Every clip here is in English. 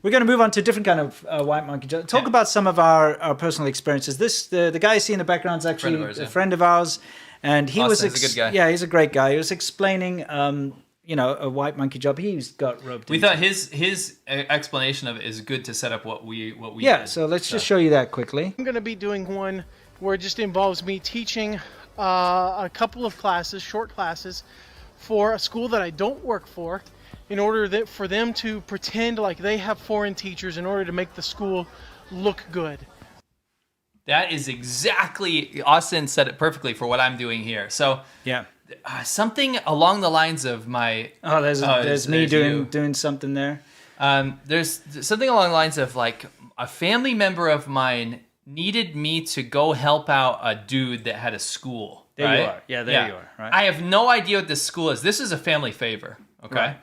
We're going to move on to a different kind of white monkey job. Talk about some of our personal experiences. The guy you see in the background is actually a friend of ours. And he was a good guy. Yeah, he's a great guy. He was explaining, a white monkey job. He's got roped. We thought his explanation of it is good to set up what we Yeah, did. so let's just show you that quickly. I'm going to be doing one where it just involves me teaching a couple of classes, short classes, for a school that I don't work for, in order for them to pretend like they have foreign teachers in order to make the school look good. That is exactly, Austin said it perfectly for what I'm doing here. So Yeah. Something along the lines of my... Oh, there's me doing something there. There's something along the lines of like a family member of mine needed me to go help out a dude that had a school. There right? you are. Yeah, there you are. Right. I have no idea what this school is. This is a family favor. Okay. Right.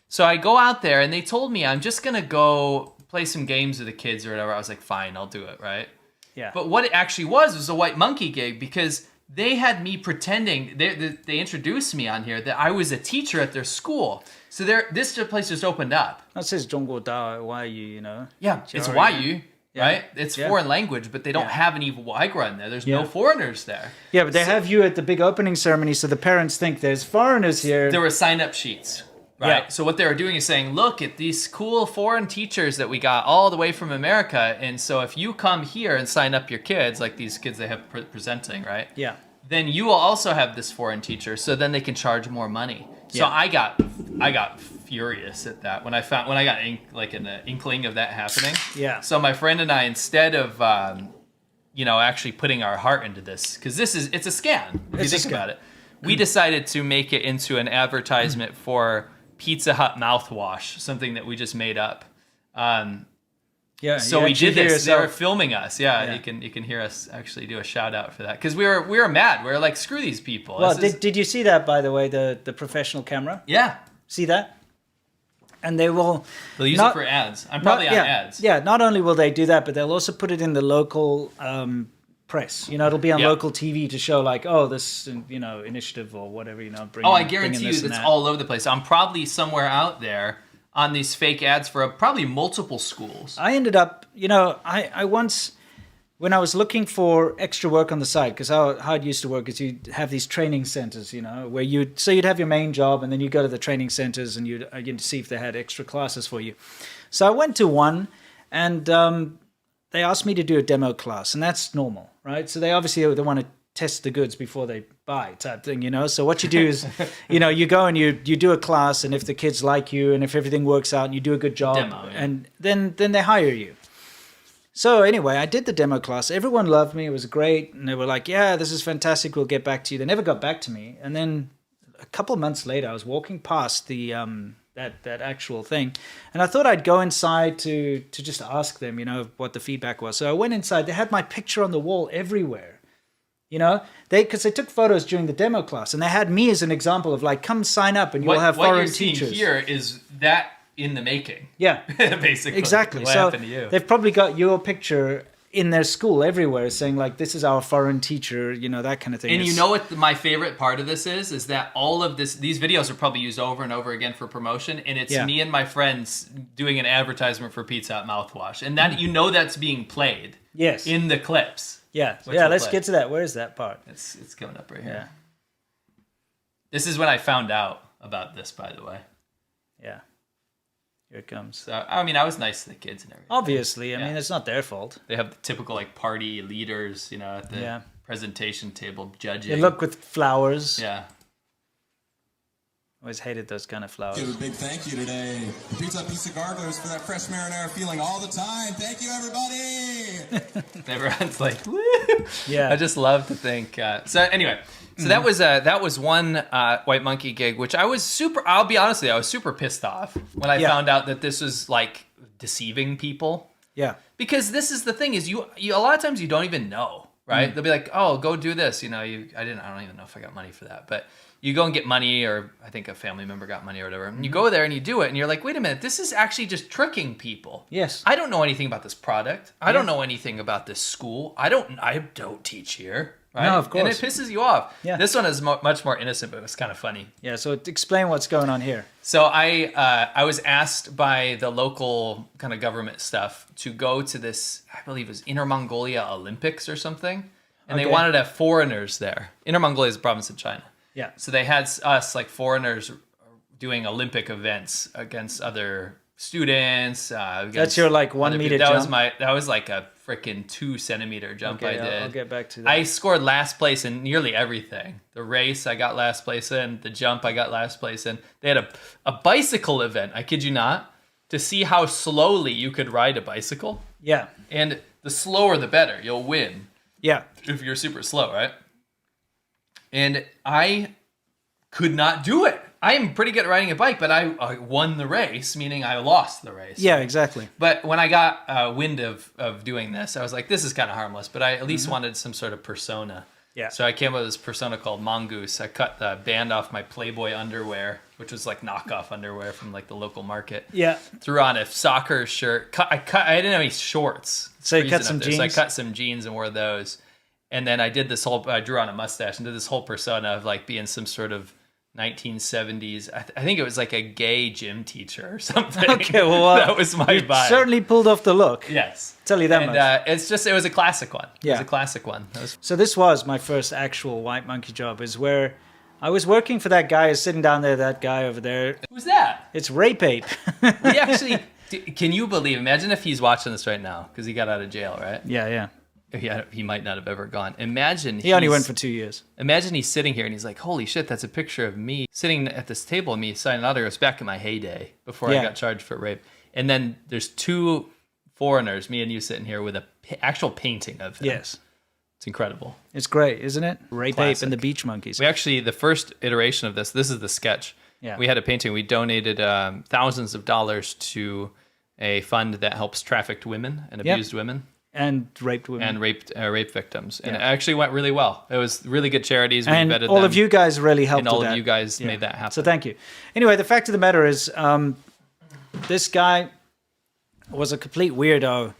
So I go out there and they told me I'm just going to go play some games with the kids or whatever. I was like, fine, I'll do it. Right. Yeah. But what it actually was a white monkey gig because they had me pretending, they introduced me on here that I was a teacher at their school. So this place just opened up. That says 中国大外语, you know. Yeah, it's Jüri. Waiyu, right? It's foreign language, but they don't have any Waigura in there. There's no foreigners there. Yeah, but they have you at the big opening ceremony, so the parents think there's foreigners here. There were sign-up sheets. Right. Yeah. So what they were doing is saying, look at these cool foreign teachers that we got all the way from America. And so if you come here and sign up your kids, like these kids they have presenting, right? Yeah. Then you will also have this foreign teacher. So then they can charge more money. So I got furious at that when I got an inkling of that happening. Yeah. So my friend and I, instead of actually putting our heart into this, because it's a scam. If you think about it, we decided to make it into an advertisement for Pizza Hut mouthwash, something that we just made up. So we did this. They were filming us. Yeah, you can hear us actually do a shout out for that because we were mad. We were like, screw these people. Well, did you see that, by the way, the professional camera? Yeah. See that? And they'll use it for ads. I'm probably on ads. Yeah. Not only will they do that, but they'll also put it in the local press. It'll be on local TV to show like, oh, this initiative or whatever. I guarantee you that's all over the place. I'm probably somewhere out there on these fake ads for probably multiple schools. I ended up, I once, when I was looking for extra work on the side, because how it used to work is you'd have these training centers, where you'd have your main job and then you go to the training centers and you'd see if they had extra classes for you. So I went to one and they asked me to do a demo class, and that's normal, right? So they want to test the goods before they buy type thing, So what you do is, you go and you do a class, and if the kids like you and if everything works out and you do a good job, and then they hire you. So anyway, I did the demo class. Everyone loved me. It was great. And they were like, yeah, this is fantastic. We'll get back to you. They never got back to me. And then a couple of months later, I was walking past the that actual thing, and I thought I'd go inside to just ask them, what the feedback was. So I went inside. They had my picture on the wall everywhere. Because they took photos during the demo class, and they had me as an example of like, come sign up, and you'll have foreign teachers. What you're seeing here is that in the making. Yeah, basically. Exactly. What happened to you? They've probably got your picture in their school everywhere, saying like, this is our foreign teacher, that kind of thing. And you know what my favorite part of this is that all of these videos are probably used over and over again for promotion, and it's me and my friends doing an advertisement for Pizza Hut mouthwash, and that that's being played. Yes. In the clips. Yeah, let's get to that. Where is that part? It's coming up right here. Yeah. This is when I found out about this, by the way. Yeah. Here it comes. So, I was nice to the kids and everything. Obviously. I mean, it's not their fault. They have the typical, party leaders, at the presentation table judging. They look with flowers. Yeah. Always hated those kind of flowers. Give a big thank you today. The Pizza Hut Cigar goes for that fresh marinara feeling all the time. Thank you, everybody. Everyone's like, woo! Yeah. I just love to think. So anyway, that was one White Monkey gig, which I'll be honest with you, I was super pissed off when I found out that this was like deceiving people. Yeah. Because this is the thing is you a lot of times you don't even know, right? They'll be like, oh, go do this. I don't even know if I got money for that, but you go and get money, or I think a family member got money or whatever. And you go there and you do it, and you're like, wait a minute, this is actually just tricking people. Yes. I don't know anything about this product. I don't know anything about this school. I don't teach here. right? No, of course. And it pisses you off. Yeah. This one is much more innocent, but it's kind of funny. Yeah, so explain what's going on here. So I was asked by the local kind of government stuff to go to this, I believe it was Inner Mongolia Olympics or something. And they wanted to have foreigners there. Inner Mongolia is a province in China. Yeah. So they had us, like foreigners, doing Olympic events against other students. That's your like 1 meter jump? That was like a freaking 2 centimeter jump I did. I'll get back to that. I scored last place in nearly everything. The race I got last place in. The jump I got last place in. They had a bicycle event, I kid you not, to see how slowly you could ride a bicycle. Yeah. And the slower the better. You'll win. Yeah. If you're super slow, right? And I could not do it. I am pretty good at riding a bike, but I won the race, meaning I lost the race. Yeah, exactly. But when I got wind of doing this, I was like, this is kind of harmless, but I at least wanted some sort of persona. Yeah. So I came up with this persona called Mongoose. I cut the band off my Playboy underwear, which was like knockoff underwear from like the local market. Yeah. Threw on a soccer shirt. I didn't have any shorts. So you cut Freezing some up there. jeans? So I cut some jeans and wore those. And then I drew on a mustache and did this whole persona of like being some sort of 1970s. I think it was like a gay gym teacher or something. Okay, well, that was my you vibe. certainly pulled off the look. Yes. Tell you that much. And it was a classic one. Yeah. It was a classic one. So this was my first actual white monkey job, is where I was working for that guy who's sitting down there, that guy over there. Who's that? It's Rape Ape. We actually, can you believe, imagine if he's watching this right now, because he got out of jail, right? Yeah. He might not have ever gone. Imagine He only went for 2 years. Imagine he's sitting here and he's like, holy shit, that's a picture of me sitting at this table and me signing autographs back in my heyday before I got charged for rape. And then there's 2 foreigners, me and you sitting here with a actual painting of him. Yes. It's incredible. It's great, isn't it? Rape Classic. Ape and the Beach Monkeys. We actually, the first iteration of this is the sketch. Yeah. We had a painting. We donated thousands of dollars to a fund that helps trafficked women and abused women. And raped women. And rape victims. And it actually went really well. It was really good charities. We and vetted all them. of you guys really helped And all with of that. you guys made that happen. So thank you. Anyway, the fact of the matter is, this guy was a complete weirdo,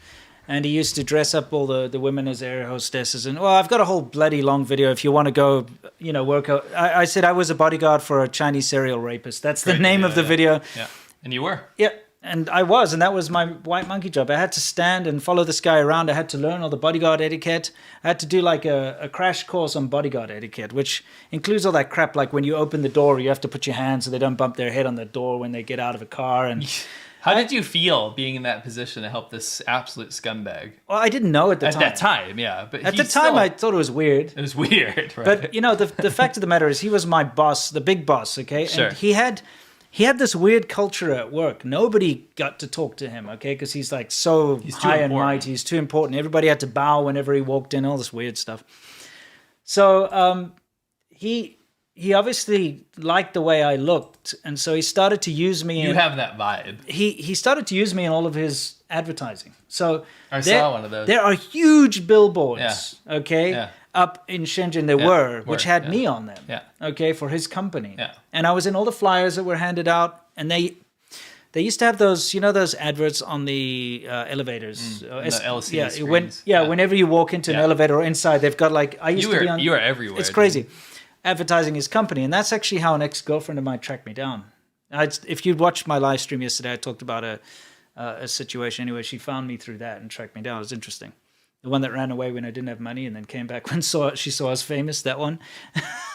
and he used to dress up all the women as air hostesses. And well, I've got a whole bloody long video if you want to go, work out. I said I was a bodyguard for a Chinese serial rapist. That's the name of the video. Yeah, and you were. Yeah. And I was, and that was my white monkey job. I had to stand and follow this guy around. I had to learn all the bodyguard etiquette. I had to do like a crash course on bodyguard etiquette, which includes all that crap, like when you open the door, you have to put your hands so they don't bump their head on the door when they get out of a car. And How did you feel being in that position to help this absolute scumbag? well, I didn't know at the time. At that time, yeah. But At the time, I thought it was weird. It was weird, right? But, the fact of the matter is he was my boss, the big boss, okay? Sure. And he had this weird culture at work. Nobody got to talk to him, okay? Because he's like so high and mighty. He's too important. Everybody had to bow whenever he walked in, all this weird stuff. So he obviously liked the way I looked, and so he started to use me. You have that vibe. He started to use me in all of his advertising. So I saw one of those. There are huge billboards, okay? Yeah. Up in Shenzhen which had me on them, okay, for his company. Yeah. And I was in all the flyers that were handed out, and they used to have those, those adverts on the elevators. The LCD screens. Whenever you walk into an elevator or inside, they've got like, You were everywhere. It's crazy. Advertising his company, and that's actually how an ex-girlfriend of mine tracked me down. If you'd watched my live stream yesterday, I talked about a situation. Anyway, she found me through that and tracked me down. It was interesting. The one that ran away when I didn't have money and then came back when she saw I was famous, that one.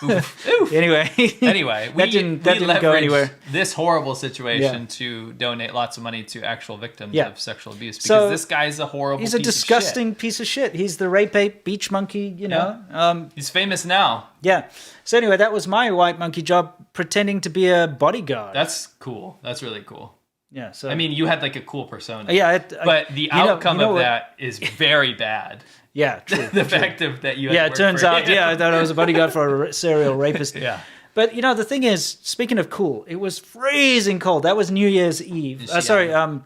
Oof. Anyway, that didn't go anywhere. This horrible situation to donate lots of money to actual victims of sexual abuse, because this guy's a horrible He's a disgusting piece of shit. He's the rape ape, beach monkey, He's famous now. Yeah. So anyway, that was my white monkey job, pretending to be a bodyguard. That's cool. That's really cool. Yeah. So I mean, you had like a cool persona. Yeah. But the outcome of that is very bad. Yeah, true. The fact that you had to it work turns for out, him. I thought I was a bodyguard for a serial rapist. Yeah. But, the thing is, speaking of cool, it was freezing cold. That was New Year's Eve.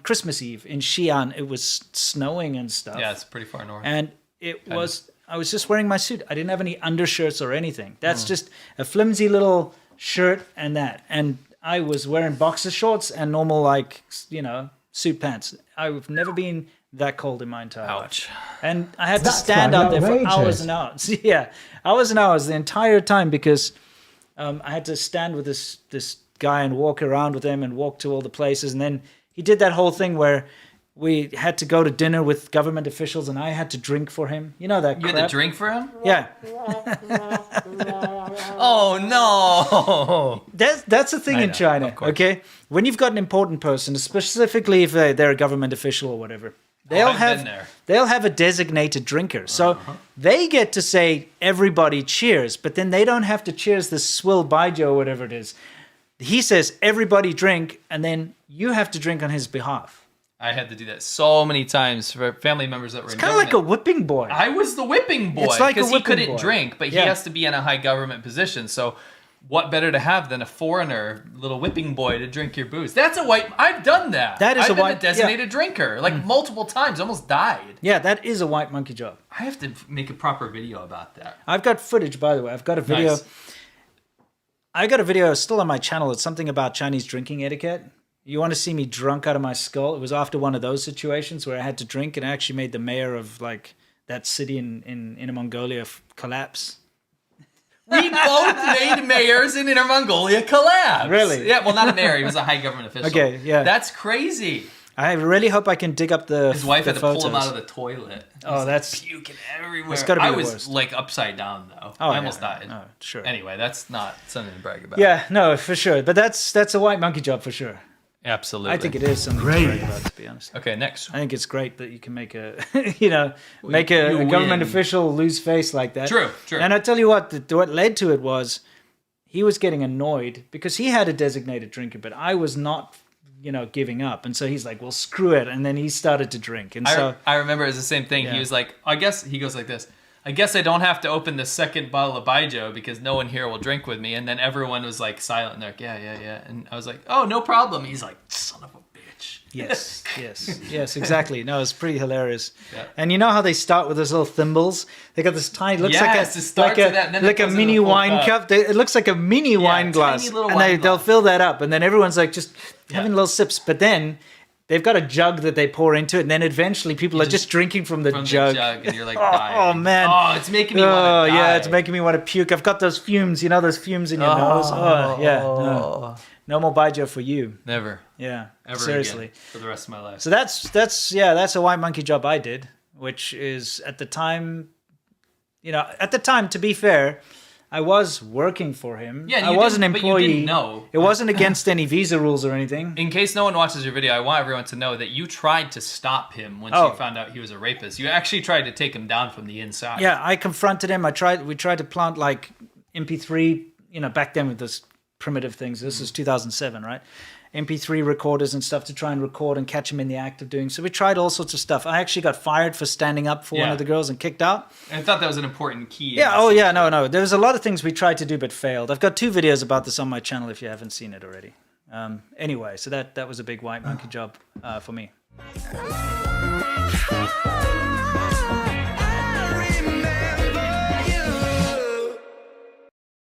Christmas Eve in Xi'an. It was snowing and stuff. Yeah, it's pretty far north. And I was just wearing my suit. I didn't have any undershirts or anything. That's just a flimsy little shirt and that. And I was wearing boxer shorts and normal, suit pants. I've never been that cold in my entire life. Ouch. And I had to That's stand quite out there for outrageous. hours and hours. Yeah, hours and hours the entire time because I had to stand with this guy and walk around with him and walk to all the places. And then he did that whole thing where we had to go to dinner with government officials and I had to drink for him. You know that You crap? had to drink for him? Yeah. Oh no! That's the thing I in know, China, of course. okay? When you've got an important person, specifically if they're a government official or whatever, I've been there. they'll have a designated drinker. So they get to say everybody cheers, but then they don't have to cheers the swill baijiu or whatever it is. He says everybody drink, and then you have to drink on his behalf. I had to do that so many times for family members that were in Kind of like a government. whipping boy. I was the whipping boy It's like a because he whipping couldn't boy. drink, but he Yeah. has to be in a high government position. So, what better to have than a foreigner, little whipping boy, to drink your booze? That's a white. I've done that. That is I've a been white- designated drinker like multiple times. Almost died. Yeah, that is a white monkey job. I have to make a proper video about that. I've got footage, by the way. I've got a video. Nice. I got a video still on my channel. It's something about Chinese drinking etiquette. You want to see me drunk out of my skull? It was after one of those situations where I had to drink, and I actually made the mayor of like that city in Inner Mongolia collapse. We both made mayors in Inner Mongolia collapse. Really? Yeah. Well, not a mayor. He was a high government official. Okay, yeah. That's crazy. I really hope I can dig up the His wife the had to pull him photos. out of the toilet. Oh, He's that's- puking everywhere. It's gotta be I the was worst. like upside down though. Oh, I yeah. almost died. Oh, sure. Anyway, that's not something to brag about. Yeah, no, for sure. But that's a white monkey job for sure. Absolutely. I think it is something to brag about, to be honest. Okay, next. I think it's great that you can make make a You government win. official lose face like that. True, true. And I tell you what led to it was he was getting annoyed because he had a designated drinker, but I was not, giving up. And so he's like, well, screw it. And then he started to drink. And so I remember it was the same thing. Yeah. He was like, he goes like this. I guess I don't have to open the second bottle of baijiu because no one here will drink with me. And then everyone was like silent. And they're like, yeah. And I was like, oh, no problem. He's like, son of a bitch. yes, exactly. No, it's pretty hilarious. Yeah. And you know how they start with those little thimbles? They got this tiny, looks Yes, it starts with that, and then it like a goes mini into a full wine cup. It looks like a mini wine tiny glass, little and wine they'll glass. fill that up, and then everyone's like just having little sips. But then they've got a jug that they pour into it, and then eventually people are just drinking from the jug. And you're like, Oh, dying. man. Oh, it's making me want Oh to die. yeah, it's making me want to puke. I've got those fumes, those fumes in your nose. Oh yeah, no more baijiu for you. Never. Yeah, Ever seriously. again for the rest of my life. So that's a white monkey job I did, which is at the time, to be fair, I was working for him. Yeah, and I you was an didn't- but you employee. didn't know. It wasn't against any visa rules or anything. In case no one watches your video, I want everyone to know that you tried to stop him once Oh. you found out he was a rapist. You actually tried to take him down from the inside. Yeah, I confronted him. We tried to plant like MP3, back then with those primitive things. This is 2007, right? MP3 recorders and stuff to try and record and catch him in the act of doing. So we tried all sorts of stuff. I actually got fired for standing up for one Yeah. of the girls and kicked out. And I thought that was an important key. Yeah, oh yeah, no. There was a lot of things we tried to do but failed. I've got 2 videos about this on my channel if you haven't seen it already. Anyway, so that was a big white monkey job for me.